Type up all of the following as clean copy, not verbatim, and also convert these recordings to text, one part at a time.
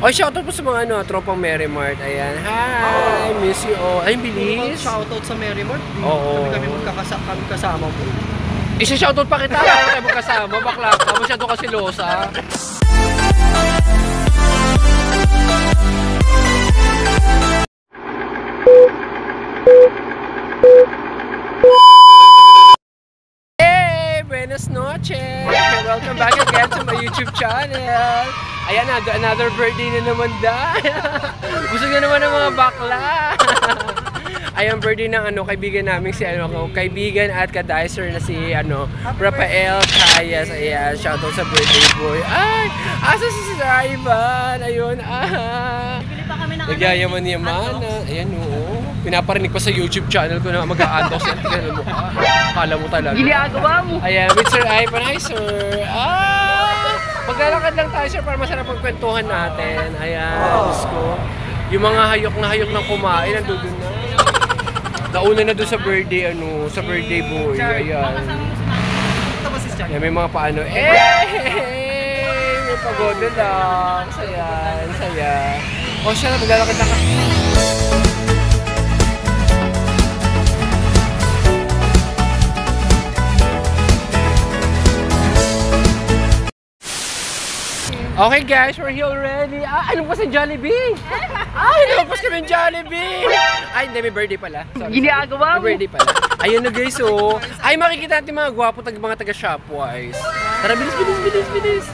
Oh, shoutout po sa mga tropang Mary Mart. Ayan. Hi! Miss you all. Ay, bilis. Shoutout sa Mary Mart. Oo. Kami kasama po. Isa-shoutout pa kita. Kaya tayo magkasama. Bakla ka. Masyado kasi losa. Hey! Buenas noches! Welcome back again to my YouTube channel. Ayan, another birthday na naman dahil. Gusto nyo naman ng mga bakla. Ayan, birthday ng kaibigan namin si kaibigan at ka-dicer na si Rafael Cayas. Ayan, shoutout sa birthday boy. Ay! Asa si Ivan? Ayun, nagyayaman-yaman. Ayan, oo. Pinaparinig pa sa YouTube channel ko na mag-a-add ako sa tingnan mo. Akala mo talaga. Ginagawa mo. Ayan, with Sir Ivan. Hi, sir. Maglalakad lang tayo, sir, para masarap pagkwentuhan natin. Ayan, Diyos ko. Yung mga hayok ng kumain, nandun na. Nauna na doon sa birthday, sa birthday boy. Ayan. Ayan, may mga paano. May pagoda lang. Saya. O siya, maglalakad lang ka. Okay guys, we're here already. Ano pa sa Jollibee? Lumabas kami ng Jollibee! Ay, hindi, may birthday pala. Ginagawa mo. May birthday pala. Ayun na guys, ay, makikita natin mga gwapo mga taga-Shopwise. Tara, bilis.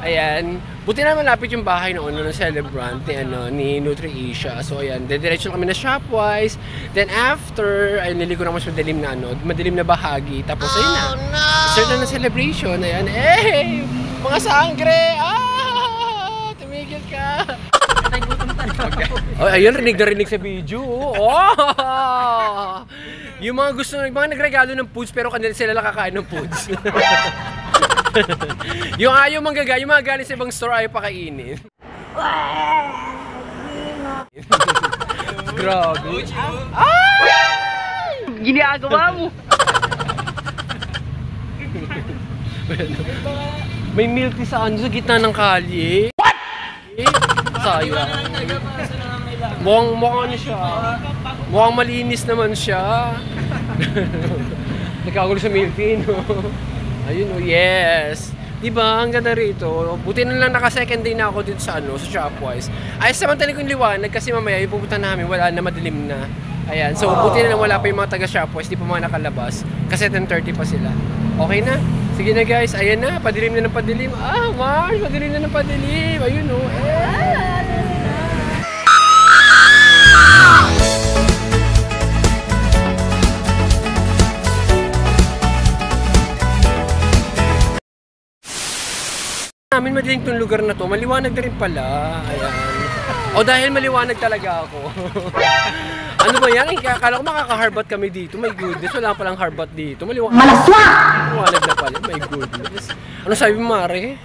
Ayan. Buti na malapit yung bahay ng celebrant ni Nutri-Asia. So ayan, dediretso kami na Shopwise. Then after, ay niligo na mas madilim na bahagi. Tapos ayun na. Start na ng celebration. Ayan, mga sangre! Tumigil ka! Okay. Oh, ayun, rinig na rinig sa video. Yung mga mga nagregalo ng foods pero kanila sila lang kakain ng foods. yung ayaw yung mga galing sa ibang store ayaw pakainin. Grabe. Ginagawa mo. May milk tea sa gitna ng kalye. What? Sayang. Mukhang siya. Mukhang malinis naman siya. Nagkagulo sa milk tea, no? Ayun, yes. Diba, ang ganda rito. Buti na lang naka-second day na ako dito sa Shopwise. Ay, samantaling ko yung liwanag kasi mamaya yung pupunta namin, wala na, madilim na. Ayan, so buti na lang wala pa yung mga taga-Shopwise, di pa mga nakalabas. Kasi 10:30 pa sila. Okay na? Sige na guys, ayan na, padilim na ng padilim. Mars, padilim na ng padilim. Ayun namin madilim tong lugar na to, maliwanag na rin pala. Ayan. Dahil maliwanag talaga ako. Ano ba yan? Akala ko makaka-harbat kami dito. My goodness, wala palang harbat dito. Maliwanag na pala. My goodness. Ano sabi mo, Mare?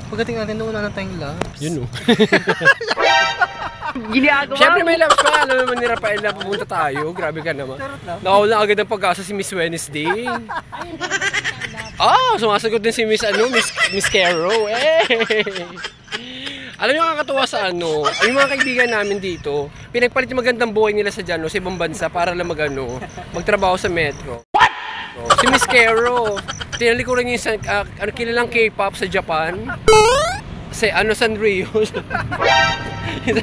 Pagdating natin doon na tayong labs. Yun Ginagawa. Siyempre may labs pa. Alam naman ni Rafael na pupunta tayo. Grabe ka naman. Nakawala agad ng pag-asa si Miss Wednesday. Sumasagot din si Miss Caro. Alam niyo kakatuwa sa yung mga kaibigan namin dito, pinagpalit yung magandang buhay nila sa ibang bansa para lang magtrabaho sa metro. What? Si Miss Caro, tinalikuran niya yung kilalang K-pop sa Japan. Sanrio.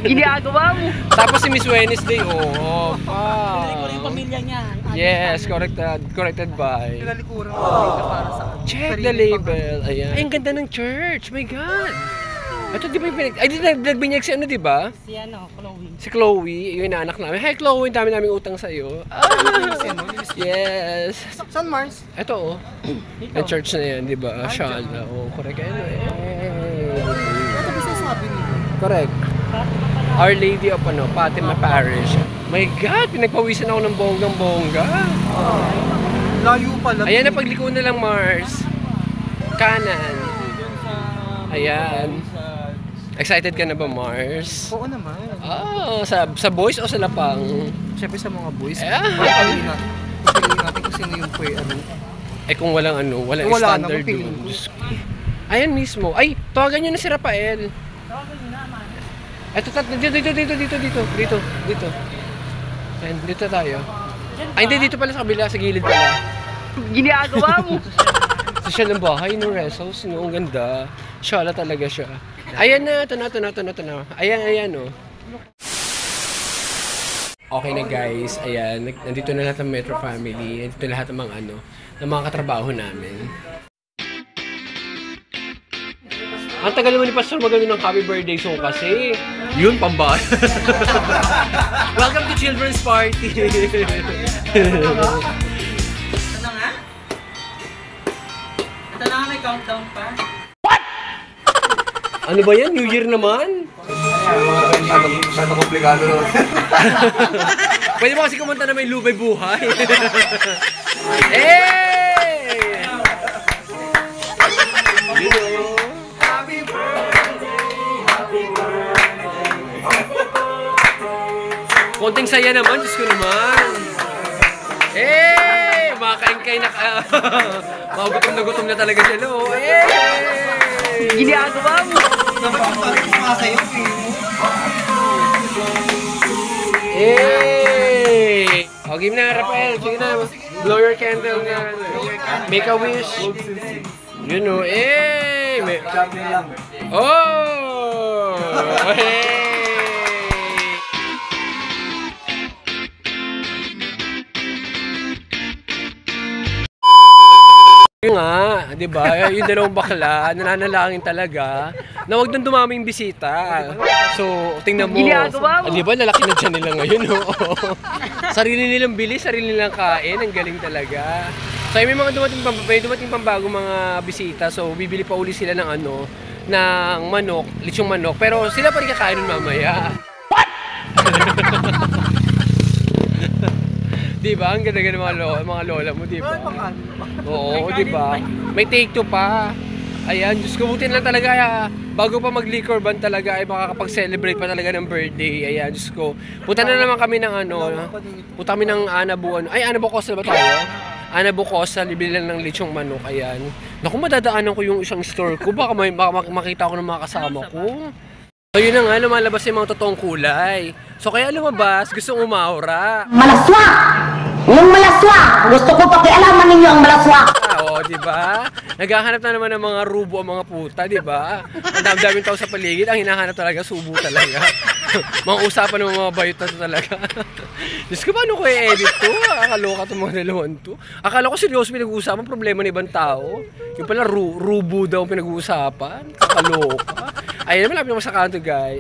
Ginagawa mo. Tapos si Miss Wednesday, Tinalikuran yung pamilya niya. Yes, corrected by. Tinalikuran para sa Check the label. Ayan. Ay, ang ganda ng church. My God. Ito di ba yung nagbinyag si di ba? Chloe. Si Chloe, yung inaanak namin. Hi Chloe, dami naming utang sa'yo. Yes. San Mars? Ito yung church na yan, di ba? Shala. Correct. Ito ba sasabi nito? Correct. Our Lady of Fatima Parish. My God, pinagpawisan ako ng bonggang-bongga. Layo pala. Ayan na, pagliko na lang Mars. Kanan. Ayan. Excited ka na ba, Mars? Oo naman. Sa boys o sa lapang? Siyempre sa mga boys. Pagpiliin natin kung sino yung kung walang wala standard dun. Ayan mismo. Ay, tawagan nyo na si Rafael. Ito, dito. Ayan, dito tayo. Ay, hindi, dito pala sa kabila, sa gilid pala. Ginagawa mo! Social ng bahay, no, rest house, no, ang ganda. Shala talaga siya. Ayan na, ito na. Ayan, oh. Okay na guys, ayan, nandito na lahat ng Metro Family, nandito na lahat ng mga ng mga katrabaho namin. Ang tagal naman ni Pastor magano ng happy birthday song kasi. Yun, pambahay. Welcome to Children's Party. Ito na nga, may countdown pa. Ano ba yan? New Year naman? Masyado komplikado naman. Pwede ba kasi kumanta na may lubay buhay? Hey! Konting saya naman, Diyos ko naman. Eh, makakain-kain na gutom na talaga siya, no? Eh! Ginagawa mo! Eh! O, game na, Rafael. Sige na. Blow your candle na. Make a wish. You know, eh! Oh! Hey! Yung nga, di ba? Yung dalawang bakla, nananalangin talaga na wag nang dumaming bisita. So, tingnan mo. Ginagawa mo. Di ba, lalaki na dyan nila ngayon, no? Sarili nilang bili, sarili nilang kain. Ang galing talaga. So, may mga dumating pang bagong mga bisita. So, bibili pa uli sila ng ng manok, lechong manok. Pero sila pa rin kakain nun mamaya. What? Di ba? Ang ganda-ganda mga lola mo, di ba? Oo, di ba? May take two pa. Ayan, Diyos ko, butin lang talaga. Bago pa mag-liquor ban talaga ay makakapag-celebrate pa talaga ng birthday. Ayan, Diyos ko. Punta na naman kami ng punta kami ng Ana Bukosal ba tayo? Ana Bukosal, ibili lang ng lechong manok. Ayan. Naku, madadaanan ko yung isang store ko. Baka makita ko ng mga kasama ko. So yun na nga, lumalabas yung mga totoong kulay. So kaya lumabas, gustong umaura. Malaswa! Yung malaswa! Gusto ko pakialaman ninyo ang malaswa! Oo, di ba? Naghahanap na naman ng mga rubo ang mga puta, di ba? Ang dami-daming tao sa paligid, ang hinahanap talaga, subo talaga. Mga usapan ng mga bayot na to talaga. Diyos ko, paano ko i-edit to? Akaloka itong mga dalawan to. Akala ko seryoso pinag-uusapan, problema ng ibang tao. Yung pala, rubo daw pinag-uusapan. Kakaloka. Ayun, malapit naman sa kanto, guy.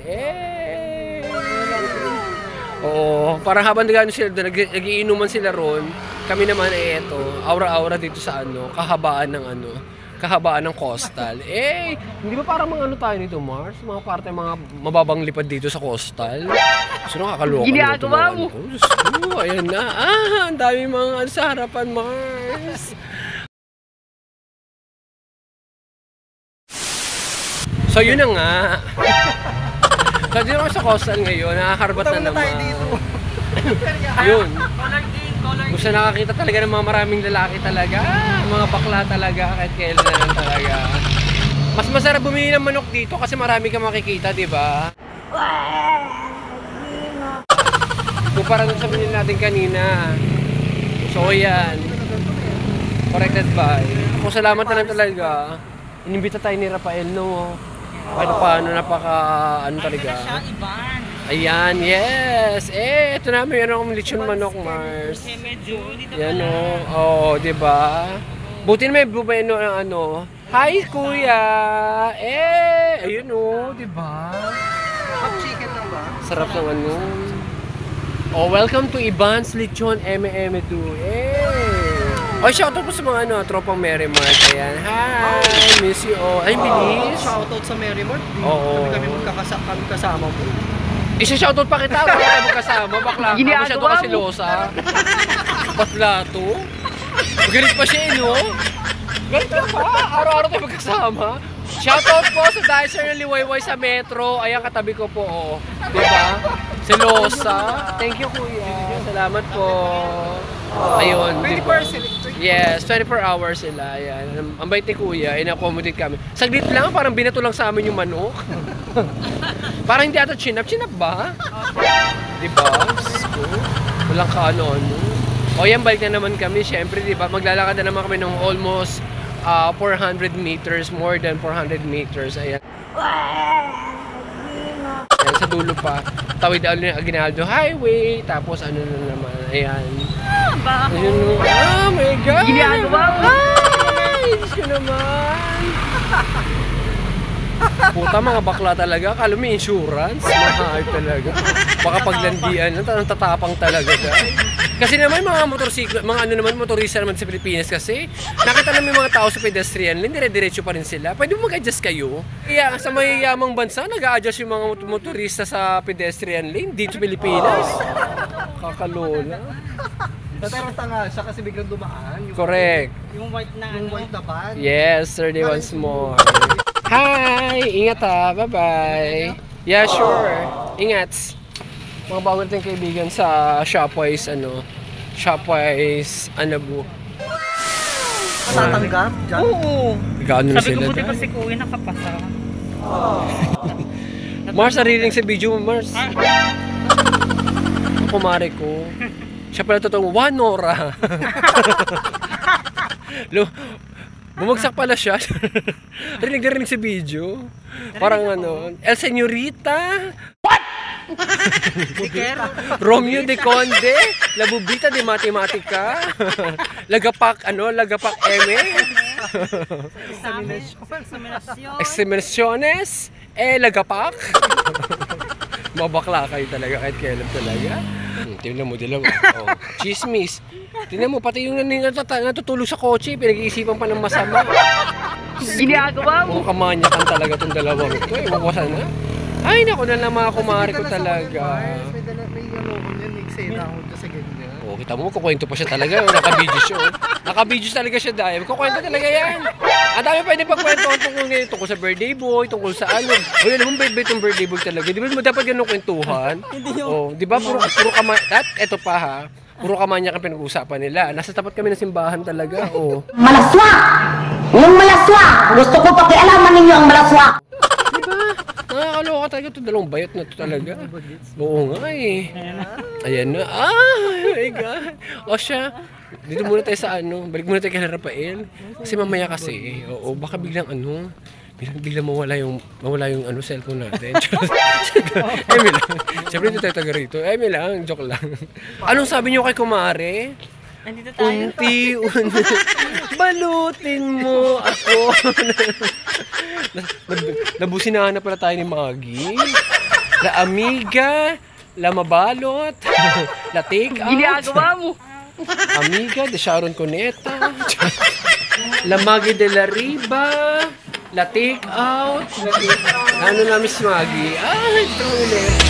Oo, parang habang nag-iinuman sila ron, kami naman eto, aura-aura dito sa kahabaan ng coastal. Eh, hindi ba parang mga tayo dito, Mars? Mga parte, mga mababang lipad dito sa coastal. So, nakakaloka. Ginagawa mo! Diyos ko, ayan na. Ang dami mga sa harapan, Mars. So, yun na nga. So, dito ako sa coastal ngayon, nakakarbat na naman. Yun. Gusto nakakita talaga ng mga maraming lalaki talaga, mga bakla talaga, kahit kailan na lang talaga. Mas masarap bumili ng manok dito kasi marami kang makikita, di ba? Kumpara dun sa binili natin kanina. So, yan. Corrected by. Kung salamat na lang talaga, inimbita tayo ni Rafael, no? Paano talaga. Ayan, yes! Eh, ito na, mayroon akong lechon manok, Mars. Yan o. Oo, diba? Buti na may hi, kuya! Eh, ayun o, diba? Hot chicken lang ba? Sarap ng Oh, welcome to Iban's Lechon M.M.2. Eh! Oh, shoutout po sa mga tropang Merrimart. Ayan. Hi! Miss you all. Ay, bilis! Shoutout sa Merrimart. Oo. Kami kasama po. Isa-shoutout pa kita. Bakla tayo magkasama. Bakla ka. Masyado kasi losa. Bakla to. Galit pa siya, no? Galit ka pa. Araw-araw tayo magkasama. Shoutout po sa Dicer ng Liwayway sa Metro. Ayan, katabi ko po. Oh. Diba? Si Losa. Thank you, kuya. Salamat po. Ayun. 24 Yes, 24 hours sila. Ayan. Ang bait ni kuya. In-accommodate kami. Saglit lang, parang binato lang sa amin yung manok. Parang hindi ata chinap. Chinap ba? Diba? Diyos ko. Walang kaano-ano. O yan, balik na naman kami. Siyempre, diba? Maglalakad na naman kami ng almost 400 meters. More than 400 meters. Ayan. Ayan, sa dulo pa. Tawid ulit ng Aguinaldo Highway. Tapos ano na naman. Ayan. Baho. Ayun, oh my God! Ginagawa mo. Ay! Diyos ko naman! Puta, mga bakla talaga. Kala mo insurance? Mahal talaga. Baka paglandian, ang tatapang talaga dahil. Kasi naman mga motorsiklo, mga ano naman, motorista naman sa Pilipinas kasi, nakita naman yung mga tao sa pedestrian lane, dire-diretso pa rin sila. Pwede mo mag-adjust kayo. Kaya sa mayayamang bansa, nag-a-adjust yung mga motorista sa pedestrian lane dito sa Pilipinas. Kakalola. Nataranta nga siya kasi biglang dumaan. Yung Correct. Yung white na Yung ano. white na van. Yes, 30 once more. Hi! Ingat ha. Bye-bye. Yeah, sure. Ingat. Mga bago natin kaibigan sa Shopwise, Shopwise, Anabu. Matatanggap dyan? Oo. Gaano na Sabi ko sila buti pa dyan? si Kuya nakapasa. Mars, narinig sa video mo, Mars. Kumare ko. Siya pala totoong 1 Nora. Bumagsak pala siya. Rinig na rinig sa video. Parang ano, El Señorita. Romeo de Conde. La Bubita de Matematica. Lagapak Eme. Examinaciones. Lagapak. Mabakla kayo talaga kahit kailan talaga. Tingnan mo, oh, chismis. Tingnan mo, pati yung natutulog sa kotse, pinag-iisipan pa ng masama. Ginagawa mo. Mukhang kamanyakan talaga itong dalawang ito. Iwawasan na. Ay, naku na lang mga kumari ko talaga. May ano ko yun, eksena ako dyan sa ganyan. Oh, kita mo, kukwento pa siya talaga. Naka-video siya. Naka-video talaga siya dahil. Kukwento talaga yan. Ang dami pwede pagkwentuhan tungkol ngayon. Tungkol sa birthday boy, tungkol sa ano. O yun, naman bait-bait yung birthday boy talaga. Di ba mo dapat ganun kwentuhan? Oh, di ba? Puro kama... At eto pa ha. Puro kamanya kang pinag-uusapan nila. Nasa tapat kami ng simbahan talaga. Oh. Malaswa! Yung malaswa! Gusto ko pakialaman ninyo ang malaswa! Diba? Nakakaloka talaga ito. Dalawang bayot na ito talaga. Oo nga eh. Ayan na. Oh my God. O siya, dito muna tayo sa ano. Balik muna tayo kay Rafael. Kasi mamaya kasi, oo, baka biglang ano, biglang mawala yung cellphone natin. Eme lang. Siyempre dito tayo taga rito. Eme lang, joke lang. Anong sabi niyo kay Kumare? Nandito tayo. Unti-unti. Balutin mo ako. Nabusinahan na pala tayo ni Maggie. La amiga, la mabalot, la take out. Ginagawa mo. Amiga de Sharon Cuneta. La Maggie de la Riba. La take out. Ano na Miss Maggie? Ay, ito ulit.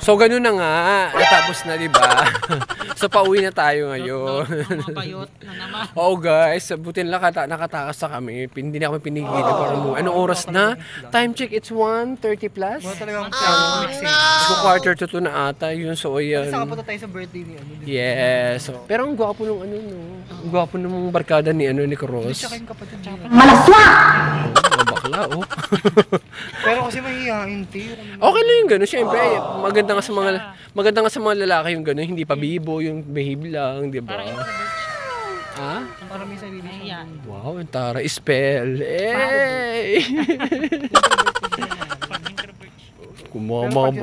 So ganun na nga, natapos na 'di ba? So pauwi na tayo ngayon. Mapayot na naman. Oo guys, butin lang nakatakas na kami. Hindi na kami pinigilan para mo. Anong oras na? Time check, it's 1:30 plus. Wala talagang mixing. So quarter to 2 na ata yun. So ayan. Saka punta tayo sa birthday ni ano. Yes. So, pero ang gwapo nung ano no. Ang gwapo nung barkada ni Cross. Tsaka yung kapatid niya. Malaswa! Oh, bakla oh. Pero kasi mahihain, T. Okay lang yung gano'n. Siyempre, maganda nga sa mga lalaki yung gano'n. Hindi pa bibo, yung behave lang, di ba? Ha? Para may sarili siya. Wow, ang tara. Spell. Eh! Kung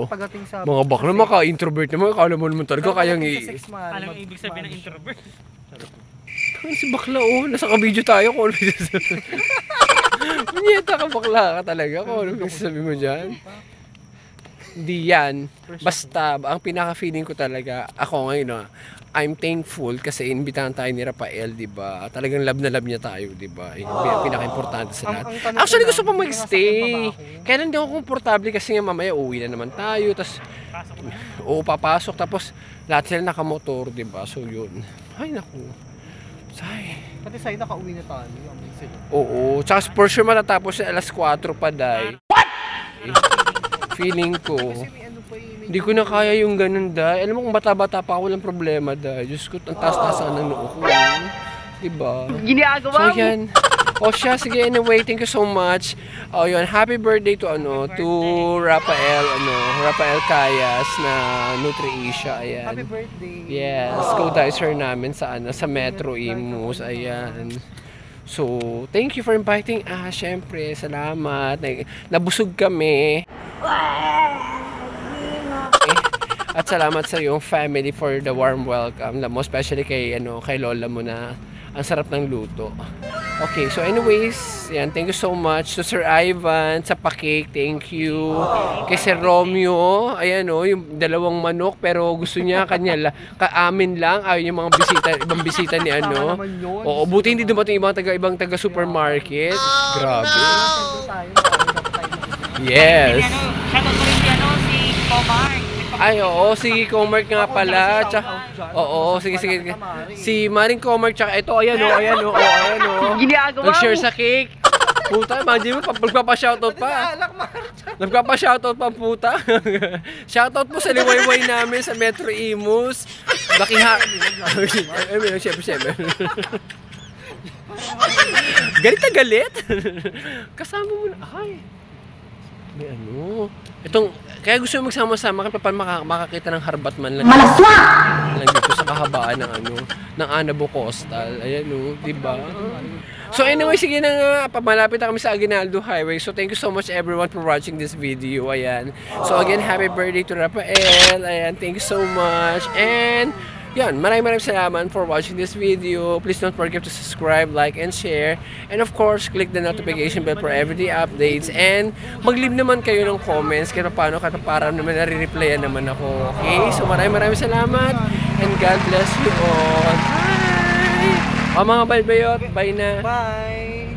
Pagdating sa mga bakla, maka-introvert naman. Akala mo naman talaga kayang sex man. Alam mo ibig sabihin ng introvert. Si bakla oh, nasa ka-video tayo kung ano Punyeta ka bakla ka talaga kung ano sabi mo dyan. Hindi yan. Basta, ang pinaka-feeling ko talaga, ako ngayon I'm thankful kasi inbitahan tayo ni Rafael, di ba? Talagang love na love niya tayo, di ba? Yung pinaka-importante sa lahat. Actually, gusto pa mag-stay. Kaya hindi ako komportable kasi nga mamaya uwi na naman tayo. Tapos, papasok. Tapos, lahat sila nakamotor, di ba? So, yun. Ay, naku. Say. Pati sa'yo nakauwi na tayo. Oo. Tsaka for sure matatapos na alas 4 pa, day. What? Feeling ko. Kasi may ano pa yun, Hindi ko na kaya yung ganun, Day. Alam mo kung bata-bata pa ako, walang problema, Day. Diyos ko, ang taas-taas ng noo ko. Diba? Ginagawa So, yan. O siya, sige, anyway, thank you so much. O yun, happy birthday to Rafael Cayas na Nutri-Asia, ayan. Happy birthday. Yes, co-dicer namin sa Metro Imus, ayan. So, thank you for inviting us. Syempre, salamat. Nabusog kami. At salamat sa iyong family for the warm welcome. Most especially kay Lola mo na ang sarap ng luto. Okay, so anyways, yan, thank you so much to Sir Ivan sa pa-cake, thank you. Kay Sir Romeo, ayan yung dalawang manok pero gusto niya kaamin lang, ayaw yung mga ibang bisita ni Oo, buti hindi dumating ibang taga supermarket. Grabe. Yes. Shoutout ko rin si Comar. Ay, oo, si Comark nga pala. Oo, sige. Si Maring Comark, tsaka ito, ayan o. Ginagawa Nag-share sa cake. Puta, imagine mo, magpapa-shoutout pa. Nagpapa-shoutout pa, puta. Shoutout po sa liwayway namin sa Metro Imus. Siyempre. Galit na galit. Kasama mo na. Ay. May kaya gusto mo magsama-sama kasi paano makakita ng harbat man lang. Lang dito sa kahabaan ng Anabo Coastal. Ayan diba? So anyway, sige na nga, pamalapit na kami sa Aguinaldo Highway. So thank you so much everyone for watching this video. Ayan. So again, happy birthday to Rafael. Ayan, thank you so much. And yan, maraming salamat for watching this video. Please don't forget to subscribe, like, and share. And of course, click the notification bell for everyday updates. And mag-leave naman kayo ng comments kaya paano para naman nare-replyan naman ako. Okay? So maraming salamat. And God bless you all. Bye! O mga balbayot, bye na. Bye!